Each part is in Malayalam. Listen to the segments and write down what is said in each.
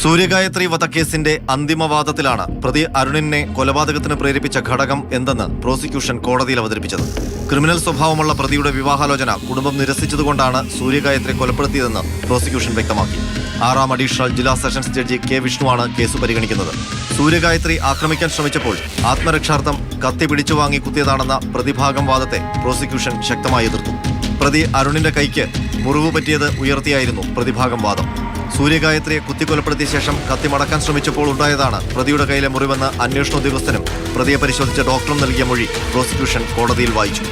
സൂര്യഗായത്രി വധക്കേസിന്റെ അന്തിമവാദത്തിലാണ് പ്രതി അരുണിനെ കൊലപാതകത്തിന് പ്രേരിപ്പിച്ച ഘടകം എന്തെന്ന് പ്രോസിക്യൂഷൻ കോടതിയിൽ അവതരിപ്പിച്ചത്. ക്രിമിനൽ സ്വഭാവമുള്ള പ്രതിയുടെ വിവാഹാലോചന കുടുംബം നിരസിച്ചതുകൊണ്ടാണ് സൂര്യഗായത്രി കൊലപ്പെടുത്തിയതെന്ന് പ്രോസിക്യൂഷൻ വ്യക്തമാക്കി. 6ാം അഡീഷണൽ ജില്ലാ സെഷൻസ് ജഡ്ജി കെ വിഷ്ണുവാണ് കേസ് പരിഗണിക്കുന്നത്. സൂര്യഗായത്രി ആക്രമിക്കാൻ ശ്രമിച്ചപ്പോൾ ആത്മരക്ഷാർത്ഥം കത്തി പിടിച്ചു വാങ്ങി കുത്തിയതാണെന്ന പ്രതിഭാഗം വാദത്തെ പ്രോസിക്യൂഷൻ ശക്തമായി എതിർത്തു. പ്രതി അരുണിന്റെ കൈക്ക് മുറിവ് പറ്റിയത് ഉയർത്തിയായിരുന്നു പ്രതിഭാഗം വാദം. സൂര്യഗായത്രിയെ കുത്തിക്കൊലപ്പെടുത്തിയ ശേഷം കത്തി മടക്കാൻ ശ്രമിച്ചപ്പോൾ ഉണ്ടായതാണ് പ്രതിയുടെ കയ്യിലെ മുറിവെന്ന് അന്വേഷണ ഉദ്യോഗസ്ഥനും പ്രതിയെ പരിശോധിച്ച ഡോക്ടറും നൽകിയ മൊഴി പ്രോസിക്യൂഷൻ കോടതിയിൽ വായിച്ചു.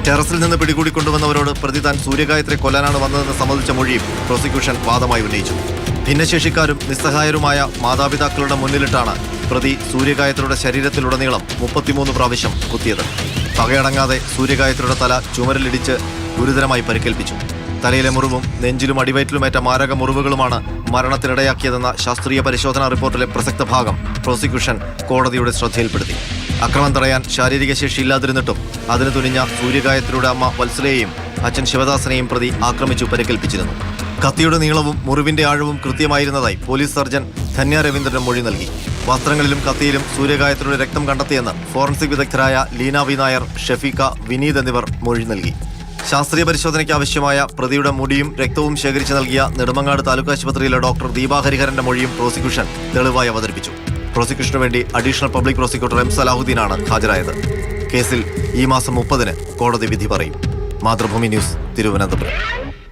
ടെറസിൽ നിന്ന് പിടികൂടിക്കൊണ്ടുവന്നവരോട് പ്രതി താൻ സൂര്യഗായത്രിയെ കൊല്ലാനാണ് വന്നതെന്ന് സംബന്ധിച്ച മൊഴിയും പ്രോസിക്യൂഷൻ വാദമായി ഉന്നയിച്ചു. ഭിന്നശേഷിക്കാരും നിസ്സഹായരുമായ മാതാപിതാക്കളുടെ മുന്നിലിട്ടാണ് പ്രതി സൂര്യഗായത്രിയുടെ ശരീരത്തിലുടനീളം 33 പ്രാവശ്യം കുത്തിയത്. പകയടങ്ങാതെ സൂര്യഗായത്രിയുടെ തല ചുമരിലിടിച്ച് ഗുരുതരമായി പരിക്കേൽപ്പിച്ചു. തലയിലെ മുറിവും നെഞ്ചിലും അടിവയറ്റിലുമേറ്റ മാരക മുറിവുകളുമാണ് മരണത്തിനിടയാക്കിയതെന്ന ശാസ്ത്രീയ പരിശോധനാ റിപ്പോർട്ടിലെ പ്രസക്ത ഭാഗം പ്രോസിക്യൂഷൻ കോടതിയുടെ ശ്രദ്ധയിൽപ്പെടുത്തി. അക്രമം തടയാൻ ശാരീരിക ശേഷിയില്ലാതിരുന്നിട്ടും അതിന് തുനിഞ്ഞ സൂര്യഗായത്രിയുടെ അമ്മ വത്സലയെയും അച്ഛൻ ശിവദാസനെയും പ്രതി ആക്രമിച്ചു പരിക്കേൽപ്പിച്ചിരുന്നു. കത്തിയുടെ നീളവും മുറിവിന്റെ ആഴവും കൃത്യമായിരുന്നതായി പോലീസ് സർജൻ ധന്യ രവീന്ദ്രൻ മൊഴി നൽകി. വസ്ത്രങ്ങളിലും കത്തിയിലും സൂര്യഗായത്രിയുടെ രക്തം കണ്ടെത്തിയെന്ന് ഫോറൻസിക് വിദഗ്ധരായ ലീന വി നായർ, ഷെഫീഖ, വിനീത് എന്നിവർ മൊഴി നൽകി. ശാസ്ത്രീയ പരിശോധനയ്ക്ക് ആവശ്യമായ പ്രതിയുടെ മുടിയും രക്തവും ശേഖരിച്ച് നൽകിയ നെടുമങ്ങാട് താലൂക്ക് ആശുപത്രിയിലെ ഡോക്ടർ ദീപ ഹരിഹരന്റെ മൊഴിയും പ്രോസിക്യൂഷൻ തെളിവായി അവതരിപ്പിച്ചു. പ്രോസിക്യൂഷനു വേണ്ടി അഡീഷണൽ പബ്ലിക് പ്രോസിക്യൂട്ടർ എം സലാഹുദ്ദീനാണ് ഹാജരായത്. കേസിൽ ഈ മാസം 30-ന് കോടതി വിധി പറയും. മാതൃഭൂമി ന്യൂസ്, തിരുവനന്തപുരം.